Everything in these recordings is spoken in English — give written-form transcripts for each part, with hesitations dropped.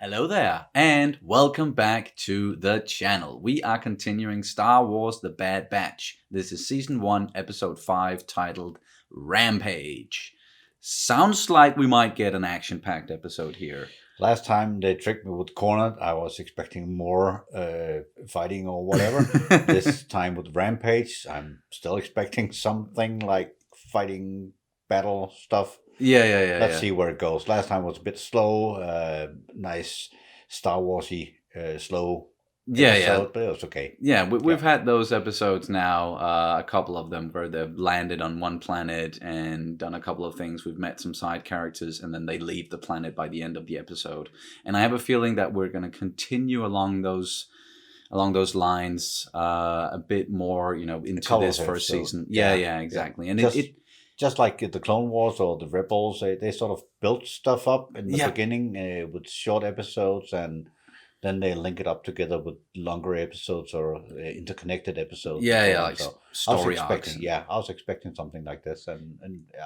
Hello there, and welcome back to the channel. We are continuing Star Wars The Bad Batch. This is Season 1, Episode 5, titled Rampage. Sounds like we might get an action-packed episode here. Last time they tricked me with Cornet, I was expecting more fighting or whatever. This time with Rampage, I'm still expecting something like fighting, battle stuff. Yeah. Let's see where it goes. Last time was a bit slow, nice Star Warsy, slow episode, but it was okay. Yeah, we've had those episodes now, a couple of them, where they've landed on one planet and done a couple of things. We've met some side characters, and then they leave the planet by the end of the episode. And I have a feeling that we're going to continue along those lines a bit more, into this first season. Yeah, exactly. And it just like the Clone Wars or the Rebels, they sort of built stuff up in the beginning with short episodes, and then they link it up together with longer episodes or interconnected episodes. Like story arcs. I was expecting something like this, and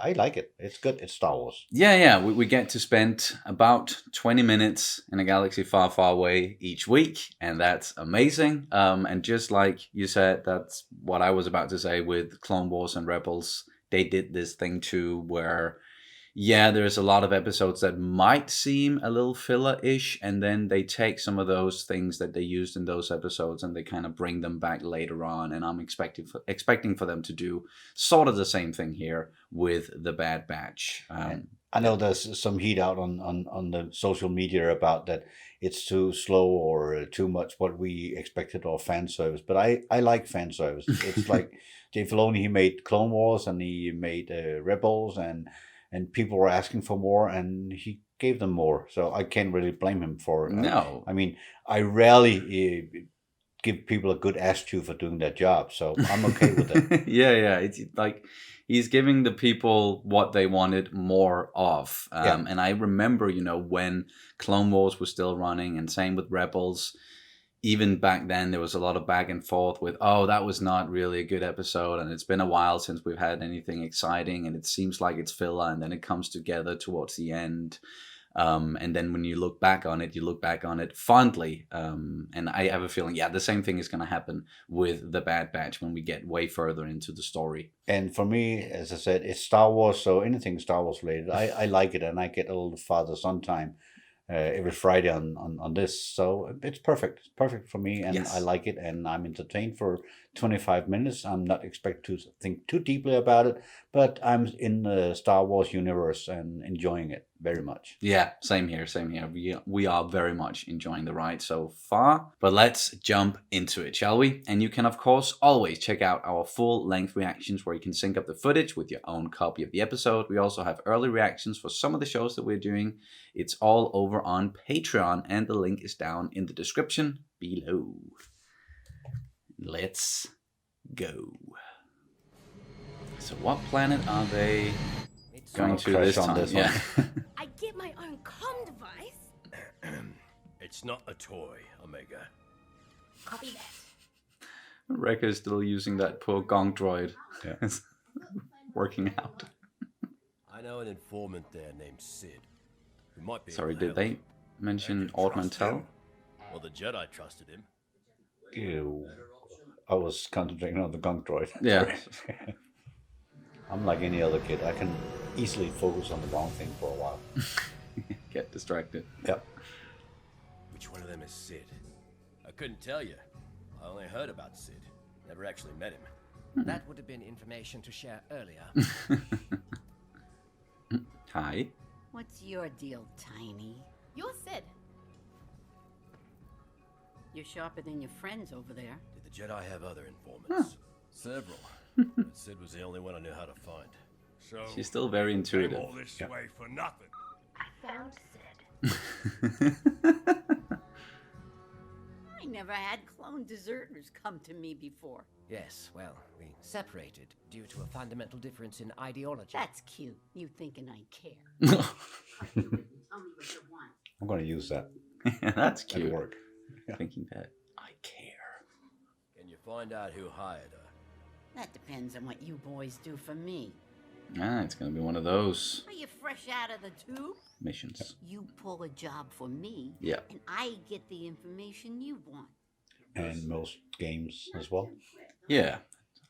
I like it. It's good. It's Star Wars. Yeah. We get to spend about 20 minutes in a galaxy far, far away each week, and that's amazing. And just like you said, that's what I was about to say with Clone Wars and Rebels. They did this thing too where, there's a lot of episodes that might seem a little filler-ish, and then they take some of those things that they used in those episodes and they kind of bring them back later on. And I'm expecting for them to do sort of the same thing here with The Bad Batch. I know there's some heat out on the social media about that it's too slow or too much what we expected or fan service, but I like fan service. It's like Dave Filoni, he made Clone Wars and he made Rebels, and people were asking for more, and he gave them more. So I can't really blame him for. No, I mean, I rarely give people a good attitude for doing their job, so I'm okay with it. yeah. It's like he's giving the people what they wanted more of. And I remember, when Clone Wars was still running, and same with Rebels. Even back then, there was a lot of back and forth with, that was not really a good episode, and it's been a while since we've had anything exciting, and it seems like it's filler, and then it comes together towards the end. And then when you look back on it fondly. And I have a feeling, the same thing is going to happen with The Bad Batch when we get way further into the story. And for me, as I said, it's Star Wars, so anything Star Wars related, I like it, and I get a little father-son time every Friday on this, so it's perfect. It's perfect for me, and yes. I like it, and I'm entertained for 25 minutes. I'm not expected to think too deeply about it, but I'm in the Star Wars universe and enjoying it very much. Yeah, same here. We are very much enjoying the ride so far, but let's jump into it, shall we? And you can, of course, always check out our full-length reactions where you can sync up the footage with your own copy of the episode. We also have early reactions for some of the shows that we're doing. It's all over on Patreon, and the link is down in the description below. Let's go. So what planet are they going to this time? I get my own comm device. It's not a toy, Omega. Copy that. Wrecker's still using that poor gong droid. Yeah. Working out. I know an informant there named Sid. Who might be. Sorry, did they mention Ord Mantell? Well, the Jedi trusted him. Ew. I was concentrating on the gong droid. Yeah. I'm like any other kid. I can easily focus on the wrong thing for a while. Get distracted. Yep. Which one of them is Sid? I couldn't tell you. I only heard about Sid. Never actually met him. That would have been information to share earlier. Hi. What's your deal, Tiny? You're Sid. You're sharper than your friends over there. Did the Jedi have other informants? Several. But Sid was the only one I knew how to find. So she's still very intuitive. All this way for nothing. I found Sid. I never had clone deserters come to me before. Yes, well, we separated due to a fundamental difference in ideology. That's cute. You thinking I care. Tell me what you want. I'm going to use that. That's cute. At work. Yeah. Thinking that I care. Can you find out who hired her? That depends on what you boys do for me. Ah, it's gonna be one of those Are you fresh out of the tube? missions. You pull a job for me, Yeah. and I get the information you want. And most games as well. Yeah.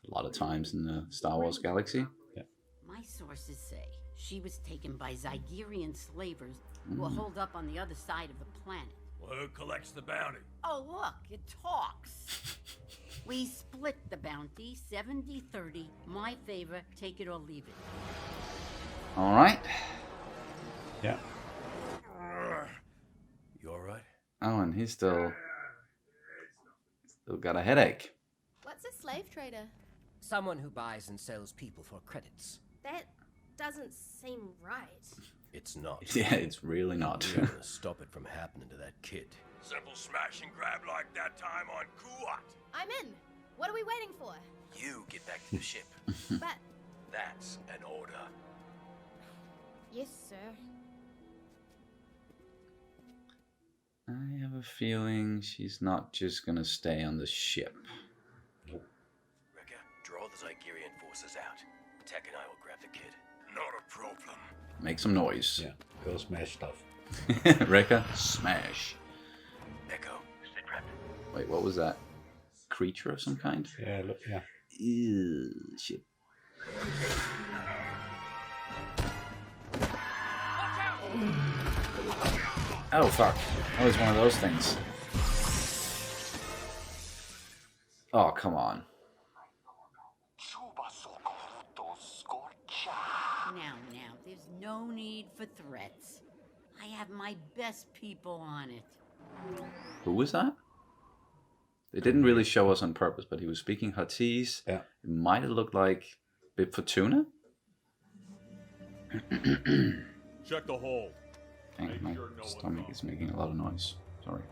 A lot of times in the Star Wars galaxy. My sources say she was taken by Zygerian slavers who are holed up on the other side of the planet. Well, who collects the bounty? Oh, look, it talks. We split the bounty 70-30. My favor, take it or leave it. All right. Yeah. You all right? Oh, and he's still got a headache. What's a slave trader? Someone who buys and sells people for credits. That doesn't seem right. It's not. Yeah, it's really not. We're gonna stop it from happening to that kid. Simple smash and grab like that time on Kuat. I'm in. What are we waiting for? You get back to the ship. But That's an order. yes, sir. I have a feeling she's not just gonna stay on the ship. Rekka, draw the Zygerian forces out. Tech and I will grab the kid. Not a problem. Make some noise. Yeah. Go smash stuff. Rekka, smash. Echo, sit rep. Wait, what was that? Creature of some kind? Yeah. Look. Yeah. Ew, shit. Oh fuck. That was one of those things. Oh, come on. Now, there's no need for threats. I have my best people on it. Who was that? They didn't really show us on purpose, but he was speaking Huttese. Yeah. It might have looked like Bib Fortuna. Check the hole. Dang, my stomach is making a lot of noise. Sorry.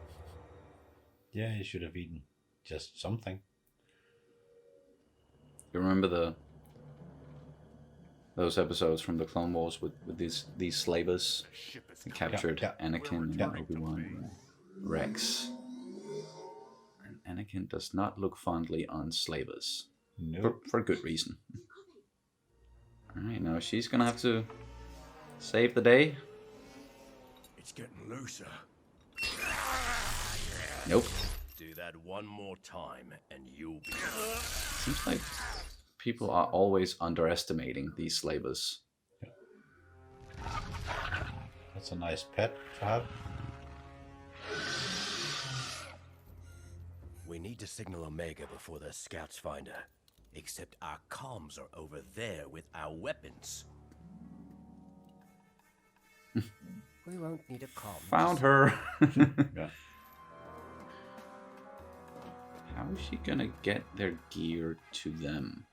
Yeah. You should have eaten just something. You remember those episodes from the Clone Wars with these slavers? They captured Yeah. Anakin Yeah. and Obi-Wan and Rex. And Anakin does not look fondly on slavers. Nope. For good reason. Alright, now she's gonna have to save the day. It's getting looser. Nope. Do that one more time and you'll be... Seems like people are always underestimating these slavers. That's a nice pet to have. We need to signal Omega before the scouts find her. Except our comms are over there with our weapons. We won't need a comm. Found her. Yeah. How is she gonna get their gear to them?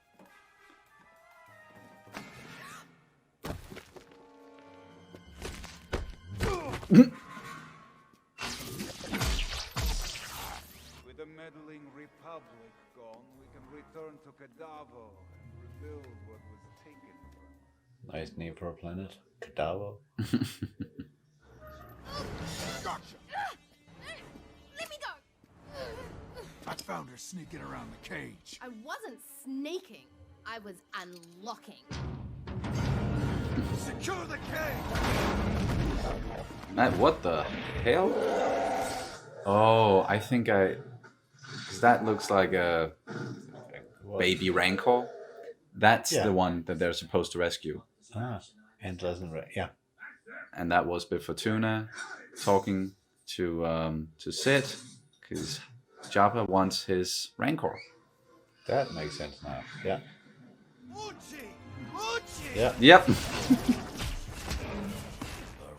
With the meddling Republic gone, we can return to Kadavo and rebuild what was taken from us. Nice name for a planet. Kadavo. Gotcha! Let me go! I found her sneaking around the cage. I wasn't sneaking. I was unlocking. Secure the cage! Matt, what the hell? Oh, I think cause that looks like a baby Rancor. That's Yeah. the one that they're supposed to rescue. Ah. And doesn't. Yeah. And that was Bib Fortuna talking to Sid, because Jabba wants his Rancor. That makes sense now. Yeah. Uchi! Uchi! Yeah. Yep. The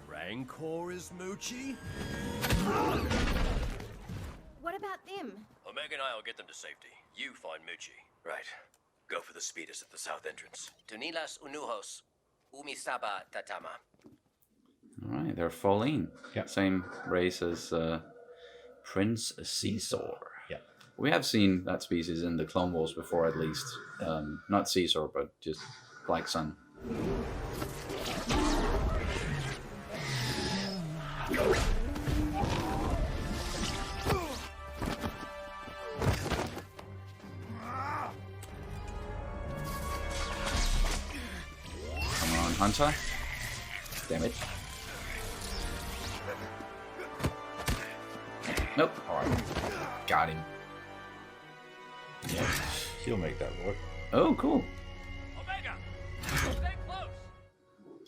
Rancor is Moochie? What about them? Omega and I will get them to safety. You find Moochie. Right. Go for the speeders at the south entrance. Tunilas unujos, umisaba tatama. All right, they're Falleen. Yeah. Same race as Prince Caesar. Yeah. We have seen that species in the Clone Wars before, at least. Not Caesar, but just Black Sun. Hunter. Damn it. Nope. Alright. Got him. Yeah, she'll make that work. Oh, cool. Omega! Stay close!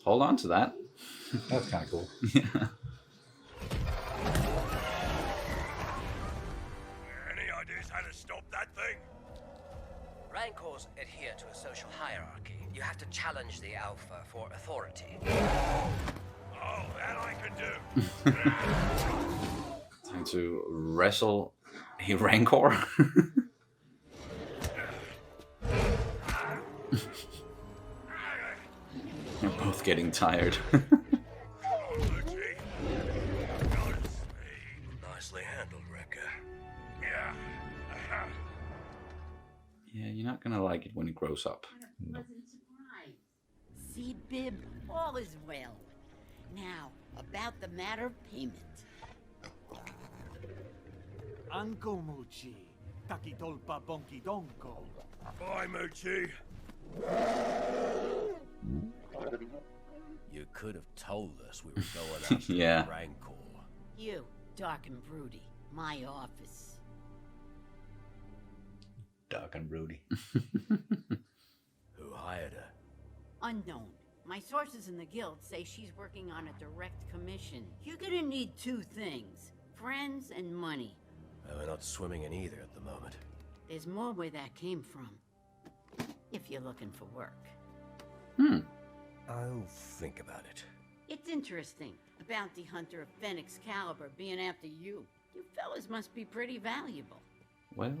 Hold on to that. That's kind of cool. Yeah. Any ideas how to stop that thing? Rancors adhere to a social hierarchy. You have to challenge the Alpha for authority. Oh, that I can do. Time to wrestle a Rancor. They're both getting tired. Nicely handled, Wrecker. Yeah. Yeah, you're not gonna like it when it grows up. Pleasant surprise. See, Bib, all is well. Now, about the matter of payment. Anko Muchi, Takitolpa Bonki Donko. Bye, Moochie. You could have told us we were going after Yeah. the Rancor. You, dark and broody, my office. Dark and broody. Who hired her? Unknown. My sources in the guild say she's working on a direct commission. You're gonna need two things. Friends and money. Well, we're not swimming in either at the moment. There's more where that came from. If you're looking for work. I'll think about it. It's interesting. A bounty hunter of Phoenix caliber being after you. You fellas must be pretty valuable. Well,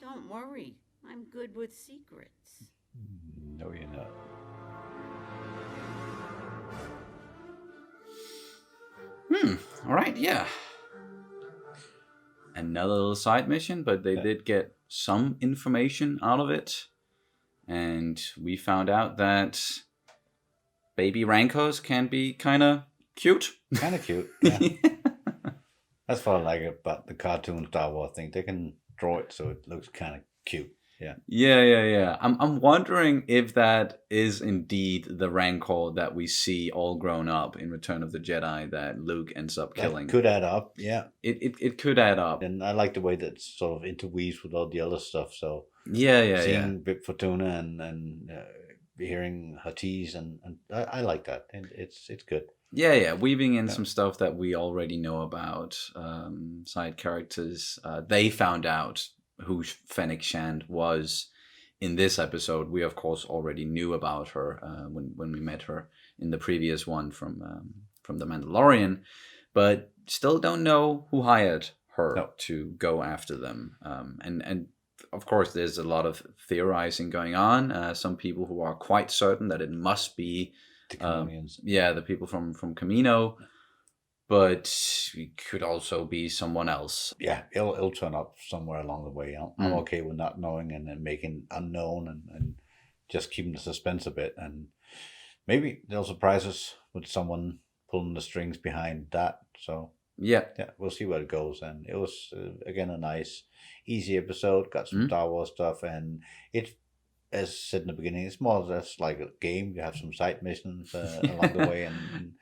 Don't worry. I'm good with secrets. No, you're not. all right, yeah. Another little side mission, but they did get some information out of it. And we found out that baby Rancors can be kind of cute. Kind of cute. Yeah. That's what I like about the cartoon Star Wars thing. They can draw it so it looks kind of cute. Yeah. Yeah. I'm wondering if that is indeed the Rancor that we see all grown up in Return of the Jedi that Luke ends up killing. That could add up. Yeah. It could add up. And I like the way that sort of interweaves with all the other stuff. So Yeah. seeing Bib Fortuna and hearing Hatice and I like that. And it's good. Yeah, weaving in some stuff that we already know about, side characters. They found out who Fennec Shand was in this episode. We, of course, already knew about her when we met her in the previous one from The Mandalorian, but still don't know who hired her to go after them. And of course, there's a lot of theorizing going on. Some people who are quite certain that it must be the people from Camino, but it could also be someone else. Yeah, it'll turn up somewhere along the way. I'm okay with not knowing and then making unknown and just keeping the suspense a bit. And maybe they'll surprise us with someone pulling the strings behind that. So yeah, we'll see where it goes. And it was again a nice, easy episode. Got some Star Wars stuff, and it's, as said in the beginning, it's more or less like a game. You have some side missions along the way, and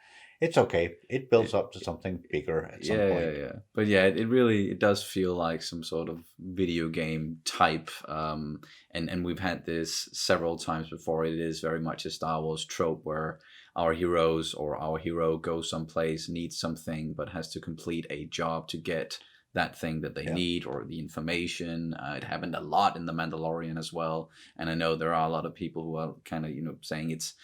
it's okay. It builds up to something bigger at some point. Yeah. But yeah, it really does feel like some sort of video game type. And we've had this several times before. It is very much a Star Wars trope where our heroes or our hero goes someplace, needs something, but has to complete a job to get that thing that they need or the information. It happened a lot in The Mandalorian as well. And I know there are a lot of people who are kind of, saying it's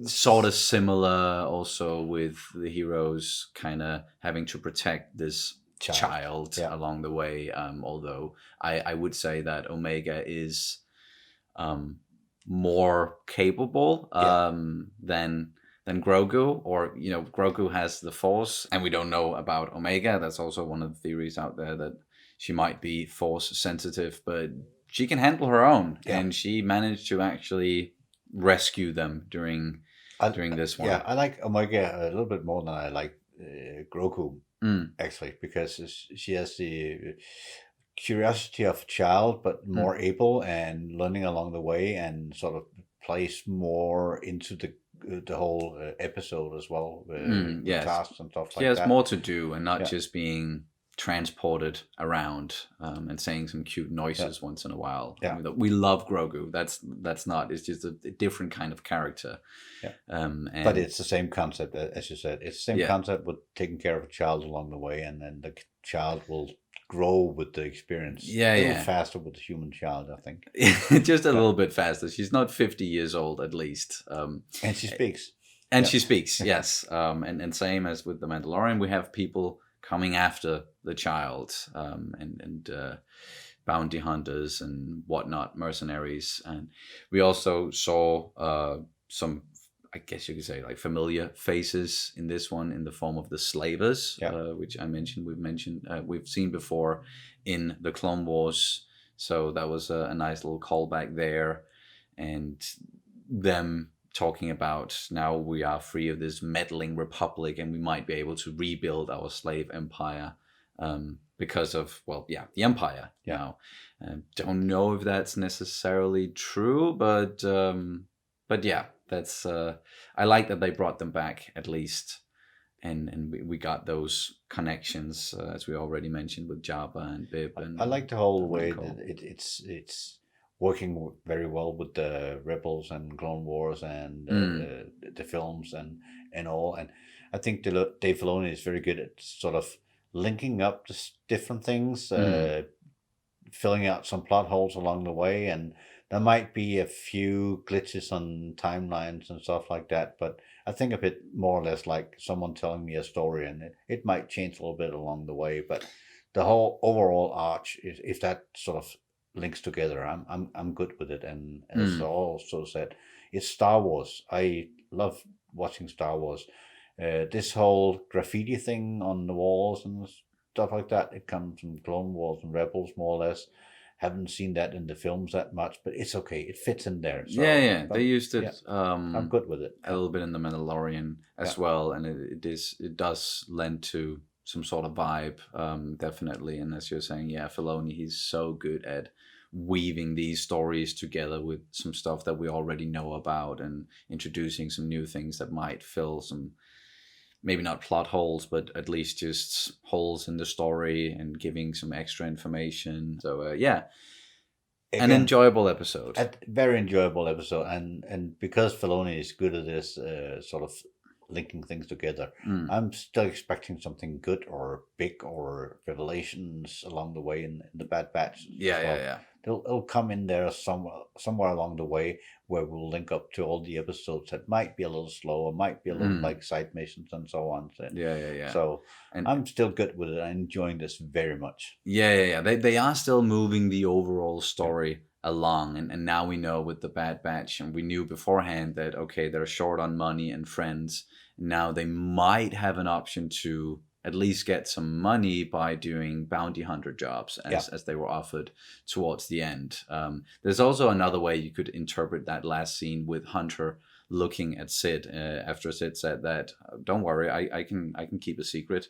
sort of similar also with the heroes kind of having to protect this child along the way. Although I would say that Omega is more capable than Grogu, or Grogu has the Force, and we don't know about Omega. That's also one of the theories out there, that she might be Force sensitive, but she can handle her own, and she managed to actually rescue them during this one. Yeah, I like Omega a little bit more than I like Grogu, actually, because she has the curiosity of a child, but more able and learning along the way and sort of plays more into the whole episode as well, with yes. tasks and stuff She like has that. more to do and not just being transported around and saying some cute noises once in a while. Yeah. I mean, we love Grogu. That's not. It's just a different kind of character. Yeah. And, But it's the same concept, as you said. It's the same concept with taking care of a child along the way, and then the child will grow with the experience. Yeah, a little faster with the human child, I think. Just a little bit faster. She's not 50 years old, at least. And she speaks. And she speaks, yes. And same as with The Mandalorian, we have people coming after the child, and bounty hunters and whatnot, mercenaries. And we also saw some, I guess you could say, like familiar faces in this one in the form of the slavers, which we've seen before in the Clone Wars. So that was a nice little callback there. And them talking about now we are free of this meddling republic and we might be able to rebuild our slave empire because of, the empire. Now, don't know if that's necessarily true, but yeah, that's I like that they brought them back at least, and we got those connections as we already mentioned with Jabba and Bib. And I like the whole way Rancor. that it's working very well with the Rebels and Clone Wars and the films and all. And I think Dave Filoni is very good at sort of linking up the different things, filling out some plot holes along the way. And there might be a few glitches on timelines and stuff like that, but I think of it more or less like someone telling me a story, and it might change a little bit along the way, but the whole overall arch, if that sort of links together, I'm good with it. And as I also said, it's Star Wars. I love watching Star Wars. This whole graffiti thing on the walls and stuff like that, it comes from Clone Wars and Rebels more or less. Haven't seen that in the films that much, but it's okay. It fits in there. So, they used it. I'm good with it. A little bit in the Mandalorian as well, and it does lend to some sort of vibe, definitely. And as you're saying, Filoni, he's so good at weaving these stories together with some stuff that we already know about and introducing some new things that might fill some, maybe not plot holes, but at least just holes in the story and giving some extra information. So Again, an enjoyable episode. A very enjoyable episode, and because Filoni is good at this sort of linking things together, I'm still expecting something good or big or revelations along the way in the Bad Batch. It'll come in there somewhere along the way where we'll link up to all the episodes that might be a little slower, might be a little like side missions and so on. So, So I'm still good with it. I'm enjoying this very much. They are still moving the overall story along, and now we know with the Bad Batch, and we knew beforehand that okay, they're short on money and friends. Now they might have an option to at least get some money by doing bounty hunter jobs as they were offered towards the end. There's also another way you could interpret that last scene with Hunter looking at Sid after Sid said that, don't worry, I can keep a secret.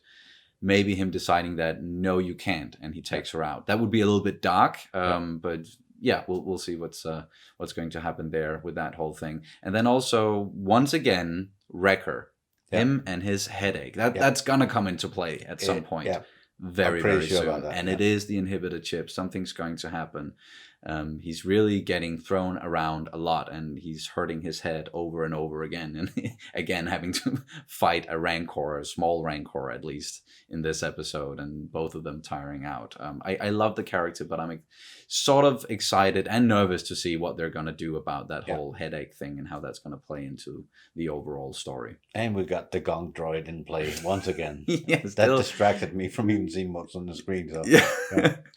Maybe him deciding that, no, you can't, and he takes her out. That would be a little bit dark, but yeah, we'll see what's going to happen there with that whole thing. And then also, once again, Wrecker. Him and his headache. That's gonna come into play at some point. Very, very sure soon. And it is the inhibitor chip. Something's going to happen. He's really getting thrown around a lot, and he's hurting his head over and over again. And again, having to fight a Rancor, a small Rancor at least, in this episode, and both of them tiring out. I love the character, but I'm sort of excited and nervous to see what they're going to do about that whole headache thing and how that's going to play into the overall story. And we got the gong droid in play once again. Yes, that distracted me from even seeing what's on the screen. So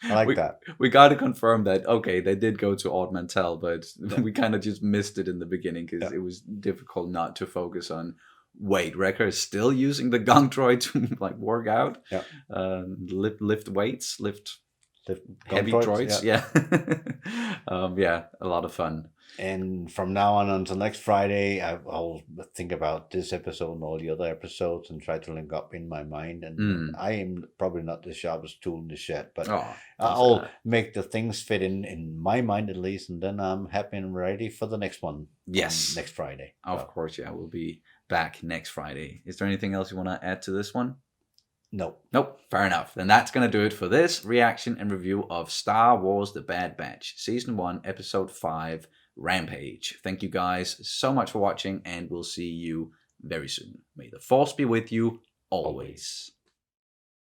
I like that. We got to confirm that, okay, they did go to Ord Mantell, but we kind of just missed it in the beginning because it was difficult not to focus on, wait, Wrecker is still using the gong droid to like work out, lift weights, lift heavy droids. A lot of fun. And from now on until next Friday, I'll think about this episode and all the other episodes and try to link up in my mind. And I am probably not the sharpest tool in the shed, but I'll make the things fit in my mind at least, and then I'm happy and ready for the next one. Yes. Next Friday. Of course, yeah. We'll be back next Friday. Is there anything else you want to add to this one? Nope. Fair enough. Then that's going to do it for this reaction and review of Star Wars The Bad Batch, Season 1, Episode 5, Rampage. Thank you guys so much for watching, and we'll see you very soon. May the Force be with you always.